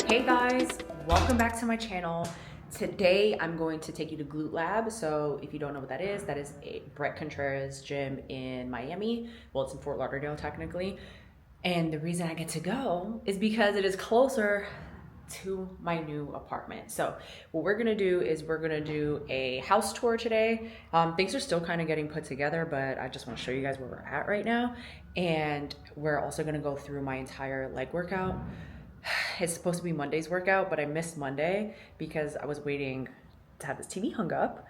Hey guys, welcome back to my channel. Today I'm going to take you to Glute Lab. So if you don't know what that is a Brett Contreras gym in Miami. Well, it's in Fort Lauderdale technically. And the reason I get to go is because it is closer to my new apartment. So what we're gonna do is we're gonna do a house tour today. Things are still kind of getting put together, but I just want to show you guys where we're at right now. And we're also gonna go through my entire leg workout. It's supposed to be Monday's workout, but I missed Monday because I was waiting to have this TV hung up.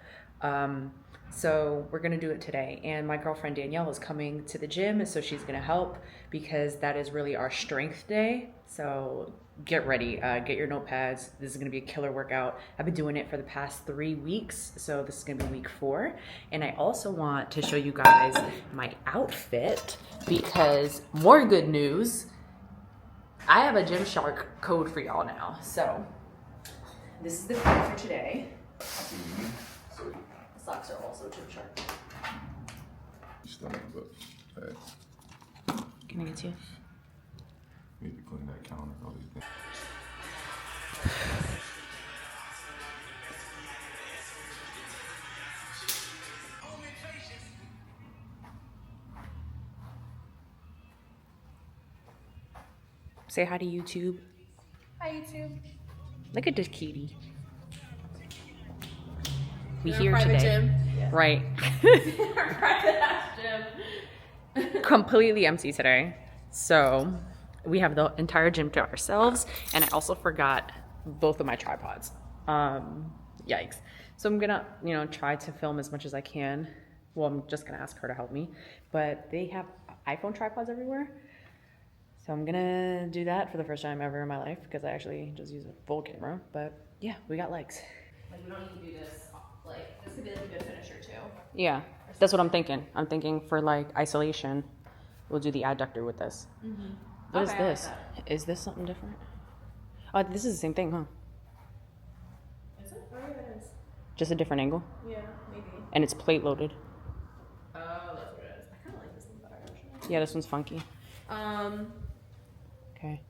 So we're gonna do it today. And my girlfriend Danielle is coming to the gym, so she's gonna help because that is really our strength day. So get ready, get your notepads. This is gonna be a killer workout. I've been doing it for the past 3 weeks, so this is gonna be week 4. And I also want to show you guys my outfit because more good news. I have a Gymshark code for y'all now. So this is the code for today. The socks are also Gymshark. Can I get you? Need to clean that counter. All these things. Say hi to YouTube. Hi YouTube. Look at this kitty. We You're here a private today. gym. Right. Private ass gym. Completely empty today. So we have the entire gym to ourselves, and I also forgot both of my tripods. Yikes. So I'm gonna, try to film as much as I can. Well, I'm just gonna ask her to help me, but they have iPhone tripods everywhere. So I'm gonna do that for the first time ever in my life because I actually just use a full camera. But yeah, we got legs. Like we don't need to do this. Like this could be like a good finisher too. Yeah, that's what I'm thinking. I'm thinking for like isolation, we'll do the adductor with this. Mm-hmm. What is this? Is this something different? Oh, this is the same thing, huh? Is it? Oh yeah, it is. Just a different angle? Yeah, maybe. And it's plate loaded. Oh, that's what it is. I kind of like this one better actually. Yeah, this one's funky. Okay.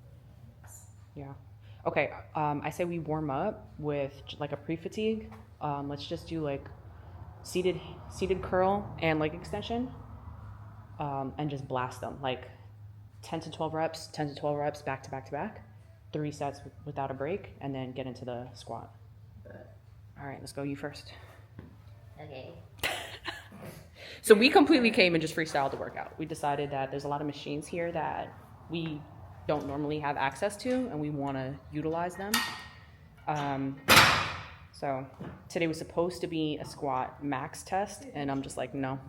Yeah. Okay, I say we warm up with like a pre-fatigue. Let's just do like seated curl and leg extension, and just blast them like 10 to 12 reps, back to back to back, 3 sets without a break, and then get into the squat. All right, let's go. You first. Okay. So we completely came and just freestyled the workout. We decided that there's a lot of machines here that we don't normally have access to, and we want to utilize them. So today was supposed to be a squat max test, and I'm just like, no.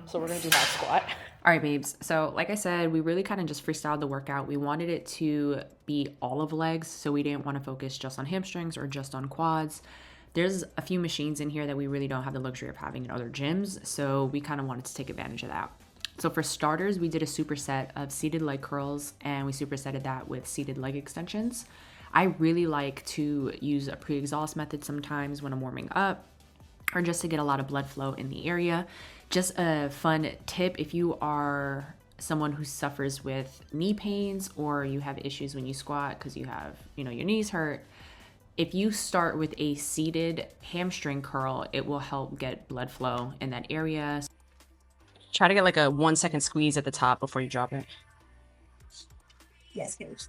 So we're gonna do half squat. All right, babes. So like I said, we really kind of just freestyled the workout. We wanted it to be all of legs, so we didn't want to focus just on hamstrings or just on quads. There's a few machines in here that we really don't have the luxury of having in other gyms, so we kind of wanted to take advantage of that. So for starters, we did a superset of seated leg curls, and we supersetted that with seated leg extensions. I really like to use a pre-exhaust method sometimes when I'm warming up, or just to get a lot of blood flow in the area. Just a fun tip, if you are someone who suffers with knee pains or you have issues when you squat because you have, your knees hurt, if you start with a seated hamstring curl, it will help get blood flow in that area. Try to get like a 1 second squeeze at the top before you drop it. Yes, coach.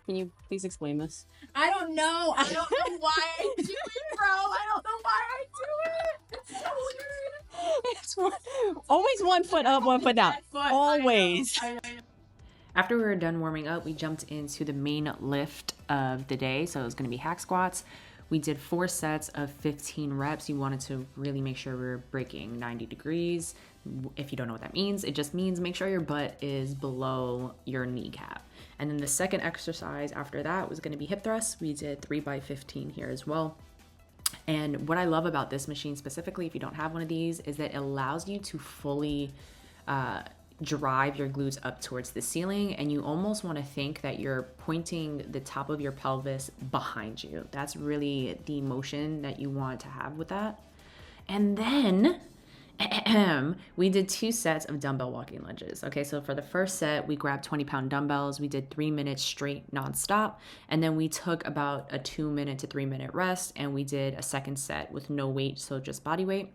Can you please explain this? I don't know. I don't know why I do it, bro. I don't know why I do it. It's so weird. It's always 1 foot up, 1 foot down. Always. I know. After we were done warming up, we jumped into the main lift of the day. So it was going to be hack squats. We did 4 sets of 15 reps. You wanted to really make sure we were breaking 90 degrees. If you don't know what that means, it just means make sure your butt is below your kneecap. And then the second exercise after that was going to be hip thrusts. We did 3 by 15 here as well. And what I love about this machine specifically, if you don't have one of these, is that it allows you to fully drive your glutes up towards the ceiling, and you almost want to think that you're pointing the top of your pelvis behind you. That's really the motion that you want to have with that. And then We did 2 sets of dumbbell walking lunges. Okay, so for the first set, we grabbed 20-pound dumbbells. We did 3 minutes straight nonstop. And then we took about a 2-minute to 3-minute rest. And we did a second set with no weight, so just body weight.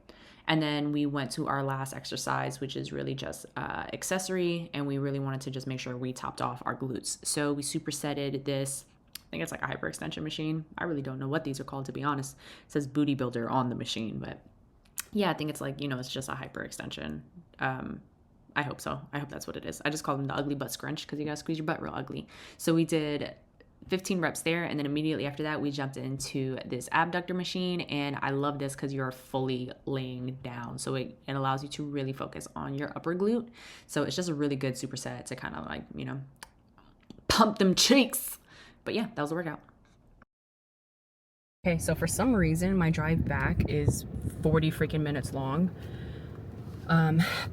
And then we went to our last exercise, which is really just accessory. And we really wanted to just make sure we topped off our glutes. So we supersetted this. I think it's like a hyperextension machine. I really don't know what these are called, to be honest. It says booty builder on the machine, but yeah, I think it's like, it's just a hyperextension. I hope so. I hope that's what it is. I just call them the ugly butt scrunch because you gotta squeeze your butt real ugly. So we did 15 reps there, and then immediately after that, we jumped into this abductor machine, and I love this because you're fully laying down. So it allows you to really focus on your upper glute. So it's just a really good superset to kind of like, pump them cheeks. But yeah, that was the workout. Okay, so for some reason, my drive back is 40 freaking minutes long.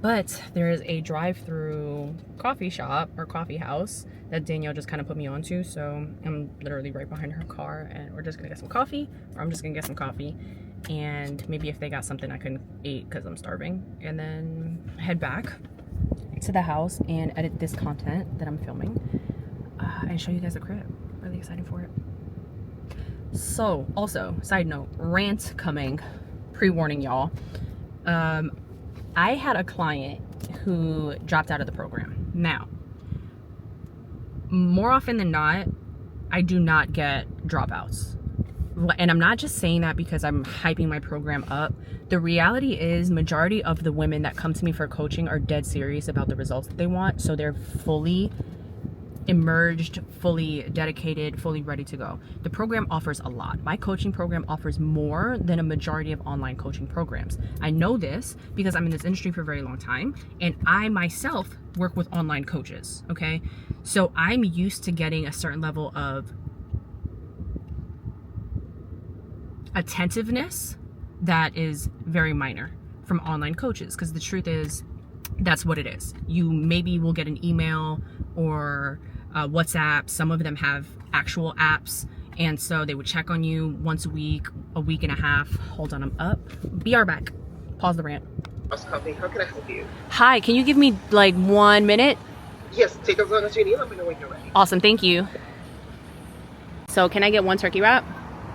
But there is a drive-through coffee shop or coffee house that Danielle just kind of put me onto. So I'm literally right behind her car, and we're just gonna get some coffee, or I'm just gonna get some coffee. And maybe if they got something I couldn't eat because I'm starving, and then head back to the house and edit this content that I'm filming and show you guys the crib. Really excited for it. So, also, side note, rant coming, pre-warning y'all. I had a client who dropped out of the program. Now, more often than not, I do not get dropouts. And I'm not just saying that because I'm hyping my program up. The reality is, majority of the women that come to me for coaching are dead serious about the results that they want. So they're fully emerged, fully dedicated, fully ready to go. The program offers a lot. My coaching program offers more than a majority of online coaching programs. I know this because I'm in this industry for a very long time, and I myself work with online coaches, okay? So I'm used to getting a certain level of attentiveness that is very minor from online coaches, because the truth is, that's what it is. You maybe will get an email or WhatsApp. Some of them have actual apps, and so they would check on you once a week and a half. Hold on, I'm up. BR back. Pause the rant. How can I help you? Hi, can you give me like 1 minute? Yes, take as long as you need. Let me know when you're ready. Awesome, thank you. So can I get 1 turkey wrap?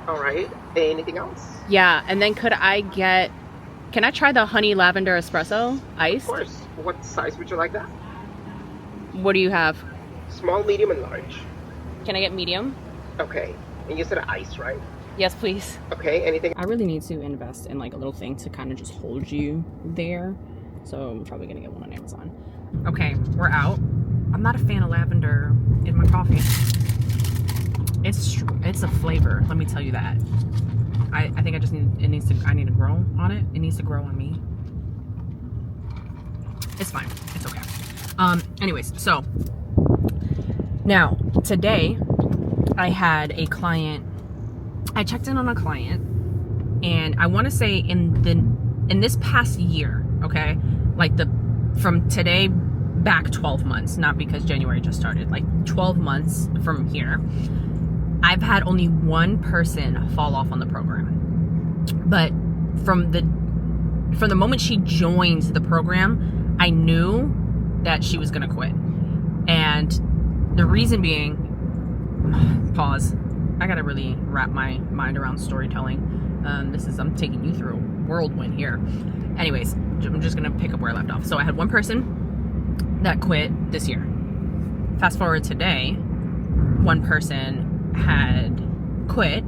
All right. Anything else? Yeah, and then can I try the honey lavender espresso iced? Of course. What size would you like that? What do you have? Small, medium, and large. Can I get medium? Okay. And you said ice, right? Yes, please. Okay. Anything? I really need to invest in like a little thing to kind of just hold you there. So I'm probably gonna get one on Amazon. Okay, we're out. I'm not a fan of lavender in my coffee. It's a flavor, let me tell you that. I think I need to grow on it. It needs to grow on me. It's fine. It's okay. Anyways, so now today I had a client. I checked in on a client, and I want to say in this past year, okay, like from today back 12 months, not because January just started, like 12 months from here, I've had only one person fall off on the program. But from the moment she joined the program, I knew that she was gonna quit. And the reason being, pause, I gotta really wrap my mind around storytelling. I'm taking you through a whirlwind here. Anyways, I'm just gonna pick up where I left off. So I had one person that quit this year. Fast forward today, one person had quit,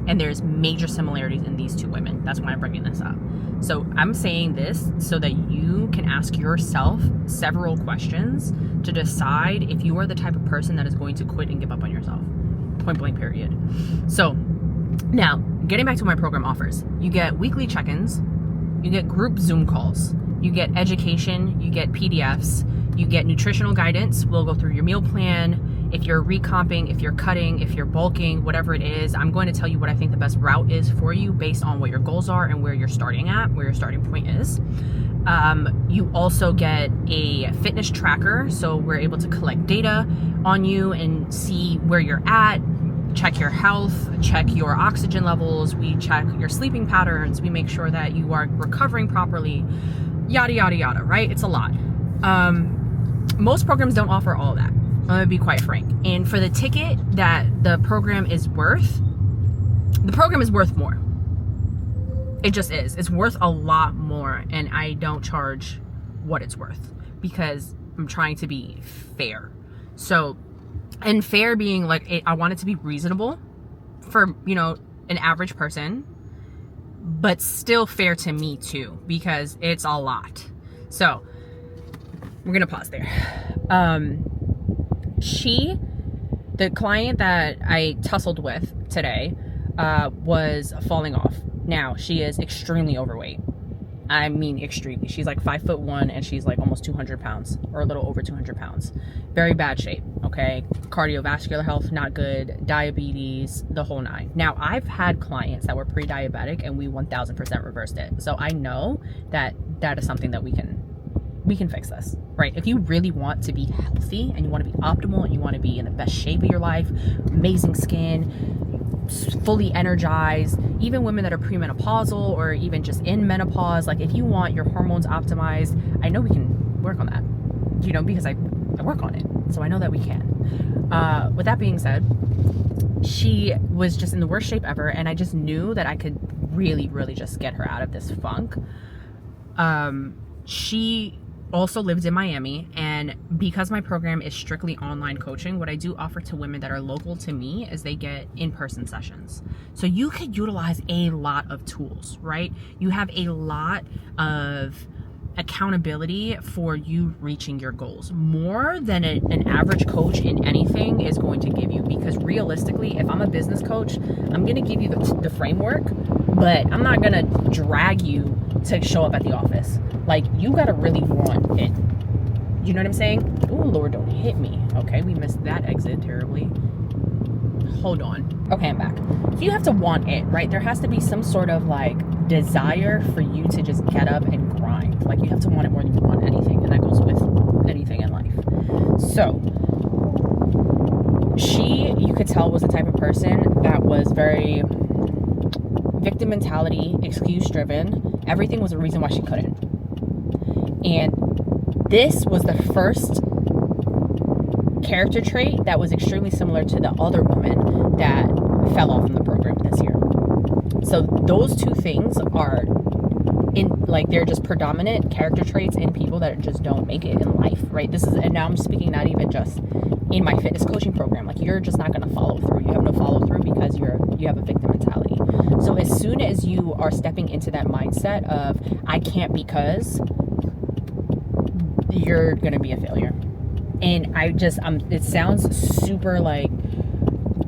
and there's major similarities in these two women. That's why I'm bringing this up. So I'm saying this so that you can ask yourself several questions to decide if you are the type of person that is going to quit and give up on yourself. Point blank, period. So now, getting back to what my program offers, you get weekly check-ins, you get group Zoom calls, you get education, you get PDFs, you get nutritional guidance. We'll go through your meal plan. If you're recomping, if you're cutting, if you're bulking, whatever it is, I'm going to tell you what I think the best route is for you based on what your goals are and where you're starting at, where your starting point is. You also get a fitness tracker, so we're able to collect data on you and see where you're at, check your health, check your oxygen levels, we check your sleeping patterns, we make sure that you are recovering properly. yada, yada, yada, right? It's a lot. Most programs don't offer all of that. I'm gonna be quite frank. And for the ticket that the program is worth more. It just is. It's worth a lot more, and I don't charge what it's worth because I'm trying to be fair. So, and fair being like, I want it to be reasonable for, you know, an average person, but still fair to me too, because it's a lot. So we're gonna pause there. The client that I tussled with today was falling off. Now, she is extremely overweight. I mean, extremely. She's like 5'1" and she's like almost 200 pounds, or a little over 200 pounds. Very bad shape, okay? Cardiovascular health, not good. Diabetes, the whole nine. Now, I've had clients that were pre-diabetic and we 1000% reversed it. So I know that that is something that we can fix this, right? If you really want to be healthy and you want to be optimal and you want to be in the best shape of your life, amazing skin, fully energized, even women that are premenopausal or even just in menopause, like if you want your hormones optimized, I know we can work on that, you know, because I work on it. So I know that we can. With that being said, she was just in the worst shape ever, and I just knew that I could really, really just get her out of this funk. She also lived in Miami, and because my program is strictly online coaching, what I do offer to women that are local to me is they get in-person sessions. So you could utilize a lot of tools, right? You have a lot of accountability for you reaching your goals, more than an average coach in anything is going to give you. Because realistically, if I'm a business coach, I'm going to give you the framework, but I'm not going to drag you to show up at the office. Like, you got to really want it. You know what I'm saying? Oh, Lord, don't hit me. Okay, we missed that exit terribly. Hold on. Okay, I'm back. So you have to want it, right? There has to be some sort of like desire for you to just get up and grind. Like, you have to want it more than you want anything, and that goes with anything in life. So you could tell, was the type of person that was very victim mentality, excuse driven. Everything was a reason why she couldn't. And this was the first character trait that was extremely similar to the other woman that fell off from the program this year. So those two things are they're just predominant character traits in people that just don't make it in life, right? And now I'm speaking not even just in my fitness coaching program. Like, you're just not going to follow through. You have no follow through because you have a victim mentality. So as soon as you are stepping into that mindset of I can't because, you're going to be a failure. And it sounds super like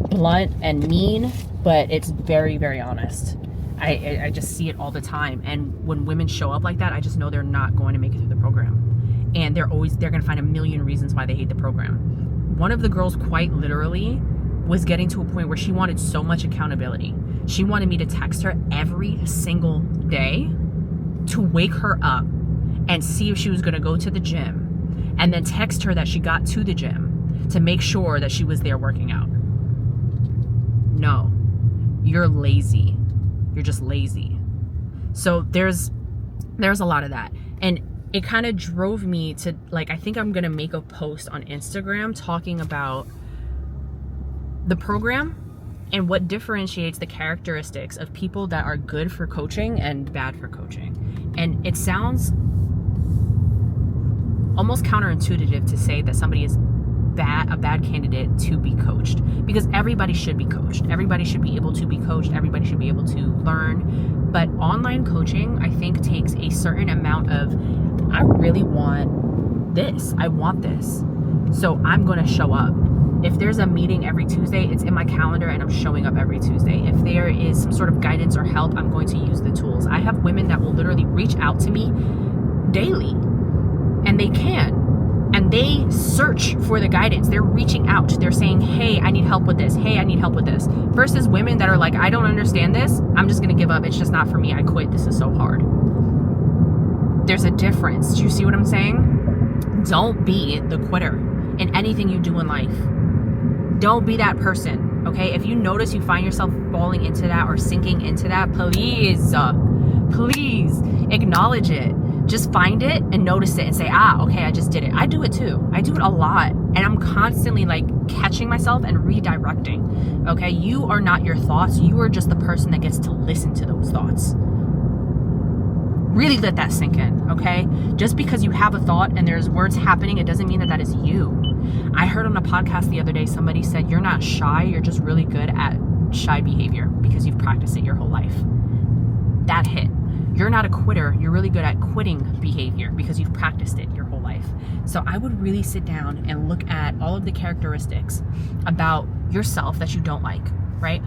blunt and mean, but it's very, very honest. I just see it all the time. And when women show up like that, I just know they're not going to make it through the program. And they're going to find a million reasons why they hate the program. One of the girls quite literally was getting to a point where she wanted so much accountability. She wanted me to text her every single day to wake her up and see if she was going to go to the gym, and then text her that she got to the gym to make sure that she was there working out. No, you're lazy. You're just lazy. So there's a lot of that. And it kind of drove me to, like, I think I'm going to make a post on Instagram talking about the program and what differentiates the characteristics of people that are good for coaching and bad for coaching. And it sounds almost counterintuitive to say that somebody is a bad candidate to be coached, because everybody should be coached. Everybody should be able to be coached. Everybody should be able to learn. But online coaching, I think, takes a certain amount of, I really want this. I want this. So I'm going to show up. If there's a meeting every Tuesday, it's in my calendar and I'm showing up every Tuesday. If there is some sort of guidance or help, I'm going to use the tools. I have women that will literally reach out to me daily, and they can. And they search for the guidance. They're reaching out. They're saying, hey, I need help with this. Hey, I need help with this. Versus women that are like, I don't understand this. I'm just going to give up. It's just not for me. I quit. This is so hard. There's a difference. Do you see what I'm saying? Don't be the quitter in anything you do in life. Don't be that person, okay? If you notice you find yourself falling into that or sinking into that, please acknowledge it. just find it and notice it and say, okay, I just did it. I do it too. I do it a lot. And I'm constantly like catching myself and redirecting. Okay. You are not your thoughts. You are just the person that gets to listen to those thoughts. Really let that sink in. Okay. Just because you have a thought and there's words happening, it doesn't mean that that is you. I heard on a podcast the other day, somebody said, you're not shy. You're just really good at shy behavior because you've practiced it your whole life. That hit. You're not a quitter. You're really good at quitting behavior because you've practiced it your whole life. So I would really sit down and look at all of the characteristics about yourself that you don't like, right?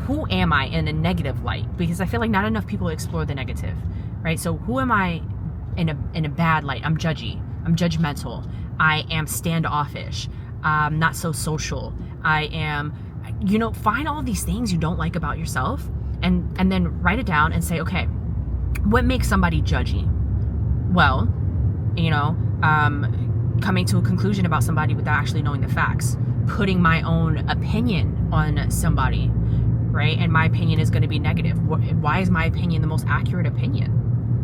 Who am I in a negative light? Because I feel like not enough people explore the negative, right? So who am I in a bad light? I'm judgy. I'm judgmental. I am standoffish. Not so social. I am, find all of these things you don't like about yourself and then write it down and say, okay, what makes somebody judgy? Well, coming to a conclusion about somebody without actually knowing the facts, putting my own opinion on somebody, right? And my opinion is going to be negative. Why is my opinion the most accurate opinion,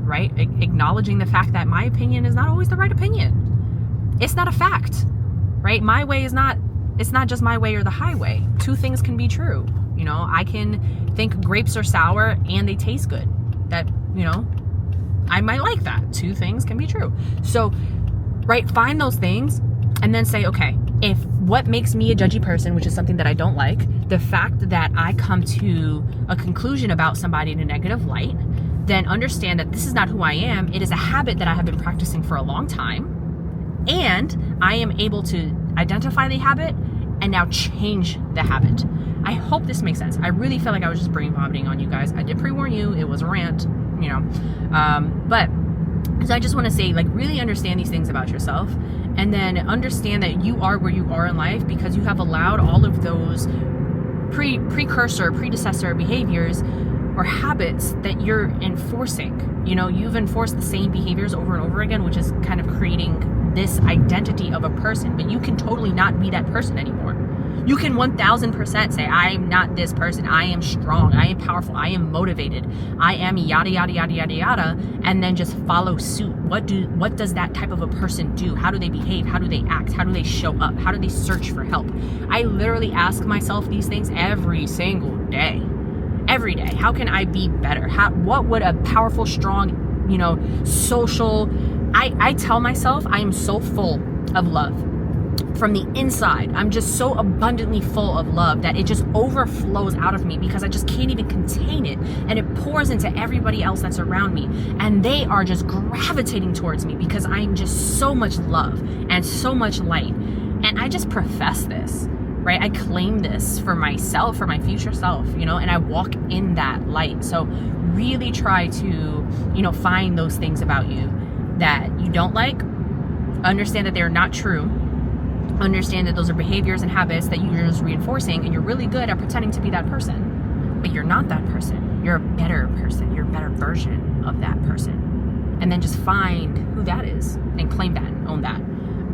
right? Acknowledging the fact that my opinion is not always the right opinion. It's not a fact, right? My way is not, it's not just my way or the highway. Two things can be true. I can think grapes are sour and they taste good. That, I might like that. Two things can be true. So, right, find those things and then say, okay, if what makes me a judgy person, which is something that I don't like, the fact that I come to a conclusion about somebody in a negative light, then understand that this is not who I am. It is a habit that I have been practicing for a long time. And I am able to identify the habit and now change the habit. I hope this makes sense. I really felt like I was just brain vomiting on you guys. I did pre-warn you. It was a rant, but so I just want to say, like, really understand these things about yourself and then understand that you are where you are in life because you have allowed all of those predecessor behaviors or habits that you're enforcing. You've enforced the same behaviors over and over again, which is kind of creating this identity of a person, but you can totally not be that person anymore. You can 1000% say, I am not this person. I am strong. I am powerful. I am motivated. I am yada, yada, yada, yada, yada. And then just follow suit. What does that type of a person do? How do they behave? How do they act? How do they show up? How do they search for help? I literally ask myself these things every single day. Every day. How can I be better? What would a powerful, strong, social... I tell myself I am so full of love. From the inside, I'm just so abundantly full of love that it just overflows out of me because I just can't even contain it. And it pours into everybody else that's around me. And they are just gravitating towards me because I'm just so much love and so much light. And I just profess this, right? I claim this for myself, for my future self, and I walk in that light. So really try to, find those things about you that you don't like. Understand that they're not true. Understand that those are behaviors and habits that you're just reinforcing, and you're really good at pretending to be that person, but you're not that person. You're a better person. You're a better version of that person. And then just find who that is and claim that and own that.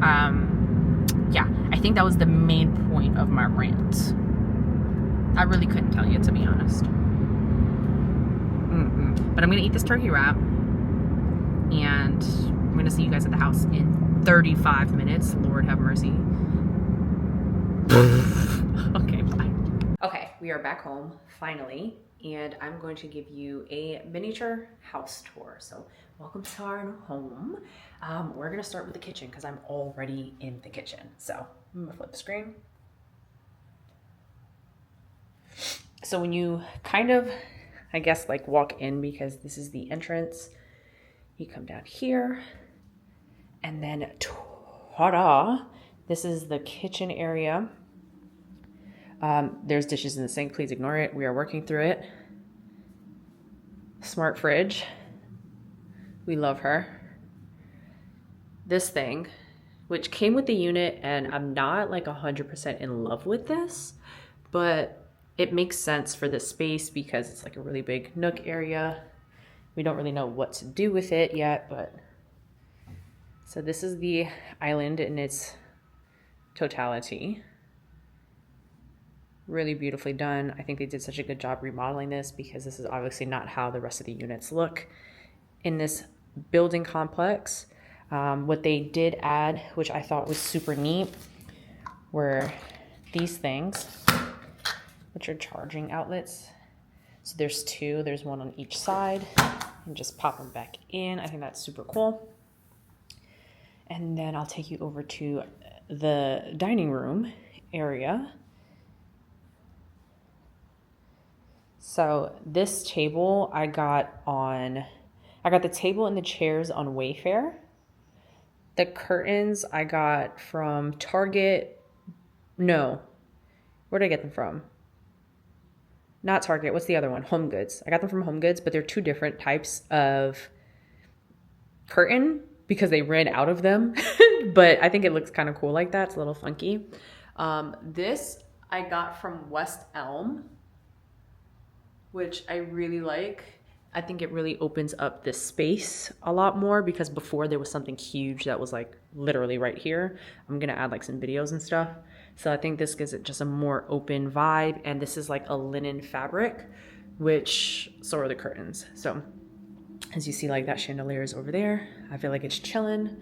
I think that was the main point of my rant. I really couldn't tell you, to be honest. But I'm going to eat this turkey wrap, and I'm going to see you guys at the house in 35 minutes. Lord have mercy. Okay, bye. Okay, we are back home, finally, and I'm going to give you a miniature house tour. So welcome to our home. We're going to start with the kitchen because I'm already in the kitchen. So I'm going to flip the screen. So when you kind of, I guess, like walk in, because this is the entrance, you come down here, and then ta-da, this is the kitchen area. There's dishes in the sink. Please ignore it. We are working through it. Smart fridge. We love her. This thing, which came with the unit, and I'm not like 100% in love with this, but it makes sense for this space because it's like a really big nook area. We don't really know what to do with it yet, but so this is the island in its totality. Really beautifully done. I think they did such a good job remodeling this because this is obviously not how the rest of the units look in this building complex. What they did add, which I thought was super neat, were these things, which are charging outlets. So there's two, there's one on each side, and just pop them back in. I think that's super cool. And then I'll take you over to the dining room area. So this table I got the table and the chairs on Wayfair. The curtains I got from Target. No, where did I get them from? Not Target. What's the other one? Home Goods. I got them from Home Goods, but they're two different types of curtain because they ran out of them. But I think it looks kind of cool like that. It's a little funky. This I got from West Elm, which I really like. I think it really opens up this space a lot more because before there was something huge that was like literally right here. I'm going to add like some videos and stuff. So I think this gives it just a more open vibe. And this is like a linen fabric, which so are the curtains. So as you see, like that chandelier is over there. I feel like it's chilling.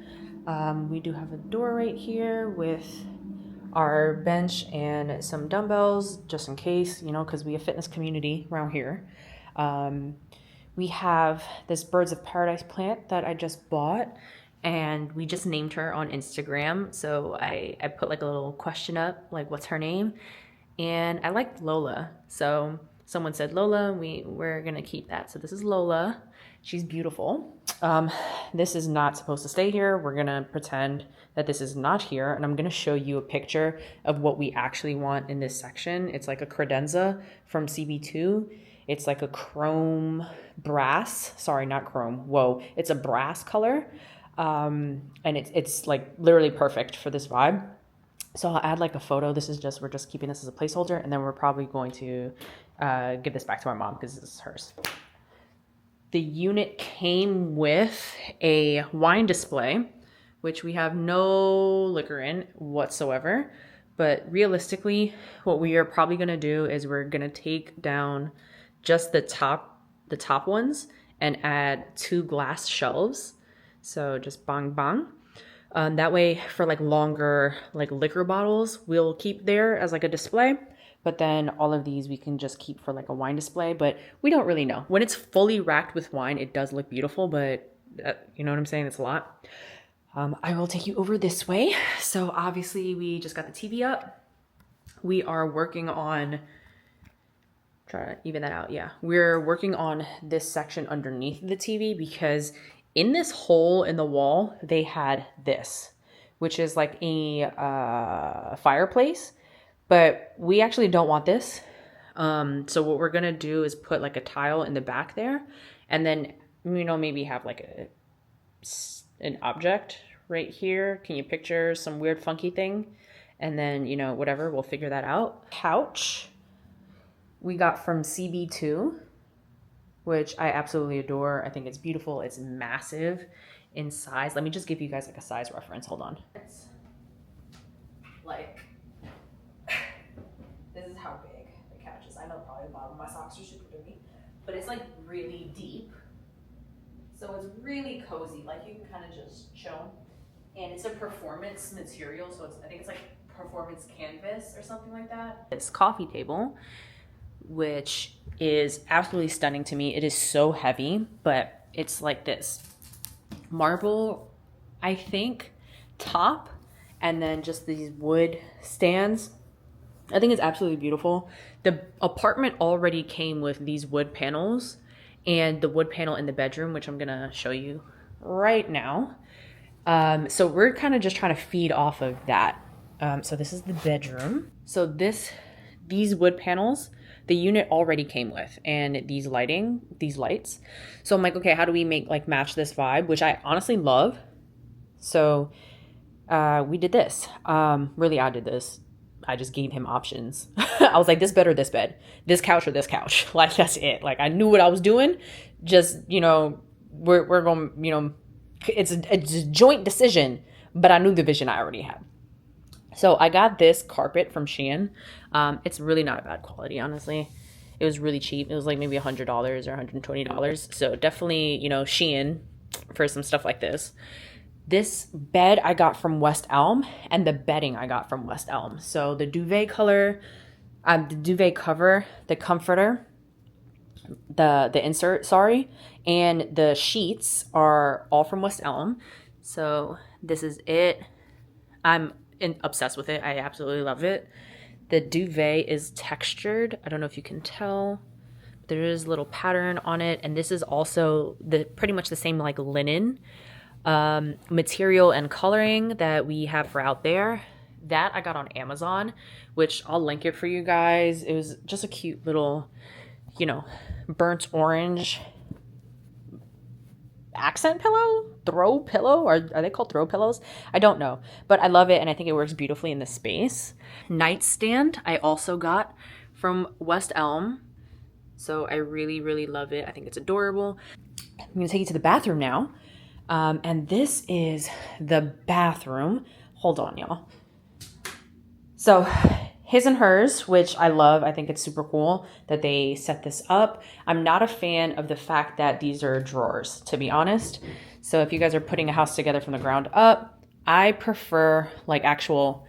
We do have a door right here with our bench and some dumbbells just in case, you know, because we a fitness community around here. We have this Birds of Paradise plant that I just bought, and we just named her on Instagram. So I put like a little question up, like what's her name? And I liked Lola. So someone said Lola, we're gonna keep that. So this is Lola. She's beautiful. This is not supposed to stay here. We're gonna pretend that this is not here, and I'm gonna show you a picture of what we actually want in this section. It's like a credenza from CB2. It's like a chrome brass. Sorry, not chrome. Whoa, it's a brass color, and it's like literally perfect for this vibe. So I'll add like a photo. We're just keeping this as a placeholder, and then we're probably going to give this back to my mom because this is hers. The unit came with a wine display, which we have no liquor in whatsoever. But realistically, what we are probably going to do is we're going to take down just the top ones and add 2 glass shelves. So just bang bang. That way for like longer like liquor bottles, we'll keep there as like a display. But then all of these we can just keep for like a wine display, but we don't really know. When it's fully racked with wine, it does look beautiful, but you know what I'm saying? It's a lot. I will take you over this way. So obviously we just got the TV up. We are working on, try to even that out. Yeah, we're working on this section underneath the TV because in this hole in the wall, they had this, which is like a fireplace. But we actually don't want this. So what we're going to do is put like a tile in the back there. And then, you know, maybe have like an object right here. Can you picture some weird funky thing? And then, you know, whatever, we'll figure that out. Couch we got from CB2, which I absolutely adore. I think it's beautiful. It's massive in size. Let me just give you guys like a size reference. Hold on. It's like... This is how big the couch is. I know probably the bottom of my socks are super dirty, but it's like really deep. So it's really cozy. Like you can kind of just chill. And it's a performance material. So I think it's like performance canvas or something like that. This coffee table, which is absolutely stunning to me. It is so heavy, but it's like this marble, I think, top, and then just these wood stands. I think it's absolutely beautiful. The apartment already came with these wood panels and the wood panel in the bedroom, which I'm gonna show you right now. So we're kind of just trying to feed off of that. So this is the bedroom. So these wood panels, the unit already came with, and these lights. So I'm like, okay, how do we match this vibe, which I honestly love. So we did this. Really, I did this. I just gave him options. I was like, this bed or this bed, this couch or this couch. Like, that's it. Like, I knew what I was doing. Just, you know, we're going, you know, it's a joint decision, but I knew the vision I already had. So I got this carpet from Shein. It's really not a bad quality, honestly. It was really cheap. It was like maybe $100 or $120. So definitely, you know, Shein, for some stuff like this. This bed I got from West Elm, and the bedding I got from West Elm. So the duvet color, the duvet cover, the comforter, the insert, sorry, and the sheets are all from West Elm. So this is it. I'm obsessed with it. I absolutely love it. The duvet is textured. I don't know if you can tell. There is a little pattern on it, and this is also pretty much the same like linen material and coloring that we have for out there. That I got on Amazon, which I'll link it for you guys. It was just a cute little, you know, burnt orange accent pillow, throw pillow, or are they called throw pillows? I don't know, but I love it, and I think it works beautifully in this space. Nightstand I also got from West Elm, so I really, really love it. I think it's adorable. I'm gonna take you to the bathroom now, and this is the bathroom. Hold on, y'all. So his and hers, which I love. I think it's super cool that they set this up. I'm not a fan of the fact that these are drawers, to be honest. So if you guys are putting a house together from the ground up, I prefer like actual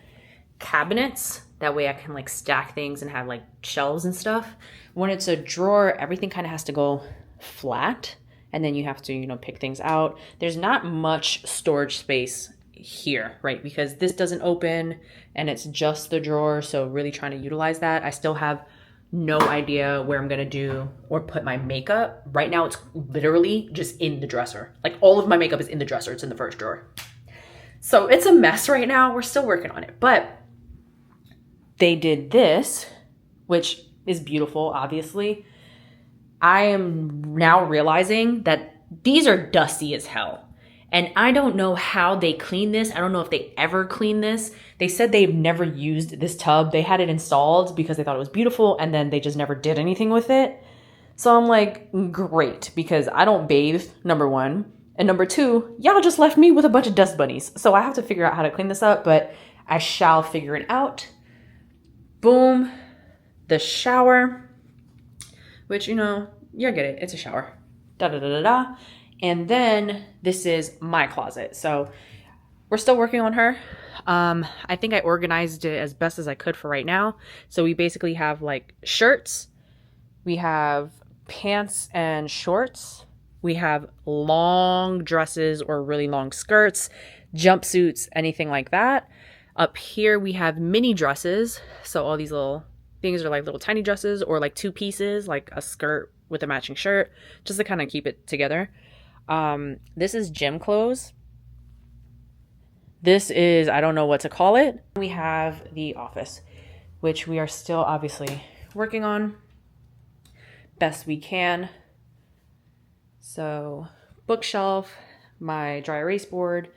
cabinets. That way I can like stack things and have like shelves and stuff. When it's a drawer, everything kind of has to go flat, and then you have to, you know, pick things out. There's not much storage space here, right? Because this doesn't open and it's just the drawer. So really trying to utilize that. I still have no idea where I'm gonna do or put my makeup. Right now it's literally just in the dresser. Like all of my makeup is in the dresser. It's in the first drawer. So it's a mess right now. We're still working on it, but they did this, which is beautiful, obviously. I am now realizing that these are dusty as hell. And I don't know how they clean this. I don't know if they ever clean this. They said they've never used this tub. They had it installed because they thought it was beautiful, and then they just never did anything with it. So I'm like, great, because I don't bathe, number one. And number two, y'all just left me with a bunch of dust bunnies. So I have to figure out how to clean this up, but I shall figure it out. Boom. The shower, which, you know, you get it. It's a shower. Da da da da da. And then this is my closet. So we're still working on her. I think I organized it as best as I could for right now. So we basically have like shirts. We have pants and shorts. We have long dresses or really long skirts, jumpsuits, anything like that. Up here we have mini dresses. So all these little things are like little tiny dresses or like two pieces, like a skirt with a matching shirt, just to kind of keep it together. This is gym clothes. This is, I don't know what to call it. We have the office, which we are still obviously working on best we can. So bookshelf, my dry erase board,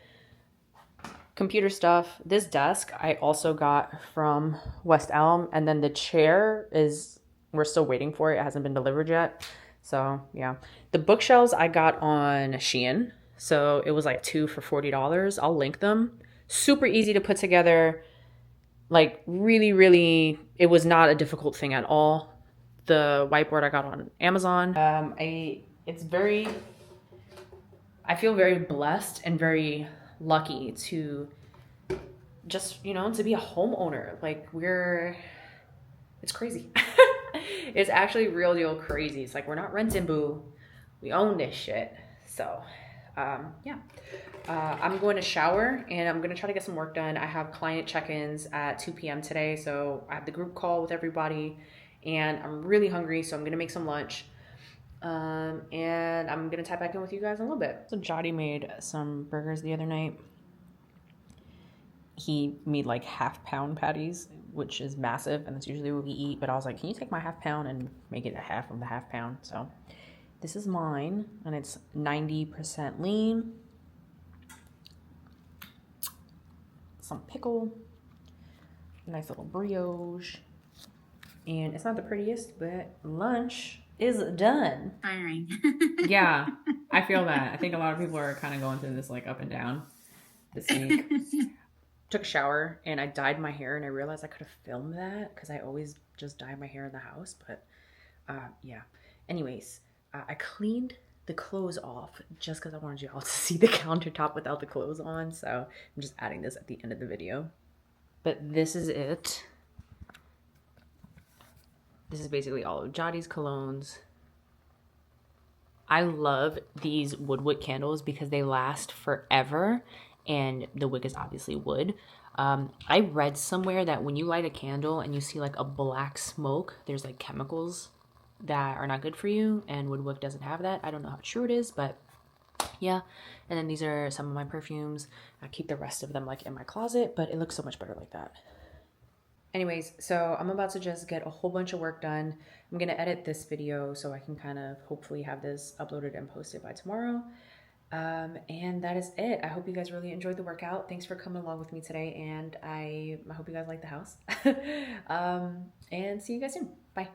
computer stuff. This desk I also got from West Elm, and then the chair is, we're still waiting for it. It hasn't been delivered yet. So yeah, the bookshelves I got on Shein. So it was like 2 for $40. I'll link them. Super easy to put together. Like really, really, it was not a difficult thing at all. The whiteboard I got on Amazon. I feel very blessed and very lucky to just, you know, to be a homeowner. Like it's crazy. It's actually real deal crazy. It's like, we're not renting, boo. We own this shit. So, yeah. I'm going to shower and I'm going to try to get some work done. I have client check-ins at 2 p.m. today. So I have the group call with everybody and I'm really hungry. So I'm going to make some lunch. And I'm going to type back in with you guys in a little bit. So Jody made some burgers the other night. He made like half-pound patties, which is massive, and that's usually what we eat. But I was like, can you take my half-pound and make it a half of the half-pound? So this is mine, and it's 90% lean. Some pickle, nice little brioche, and it's not the prettiest, but lunch is done. Firing. Yeah, I feel that. I think a lot of people are kind of going through this like up and down this week. Took a shower and I dyed my hair, and I realized I could have filmed that because I always just dye my hair in the house. But yeah. Anyways, I cleaned the clothes off just because I wanted you all to see the countertop without the clothes on. So I'm just adding this at the end of the video. But this is it. This is basically all of Jadi's colognes. I love these wood candles because they last forever, and the wick is obviously wood. I read somewhere that when you light a candle and you see like a black smoke, there's like chemicals that are not good for you, and wood wick doesn't have that. I don't know how true it is, but yeah. And then these are some of my perfumes. I keep the rest of them like in my closet, but it looks so much better like that. Anyways, so I'm about to just get a whole bunch of work done. I'm going to edit this video so I can kind of hopefully have this uploaded and posted by tomorrow. And that is it. I hope you guys really enjoyed the workout. Thanks for coming along with me today, and I hope you guys like the house. And see you guys soon. Bye.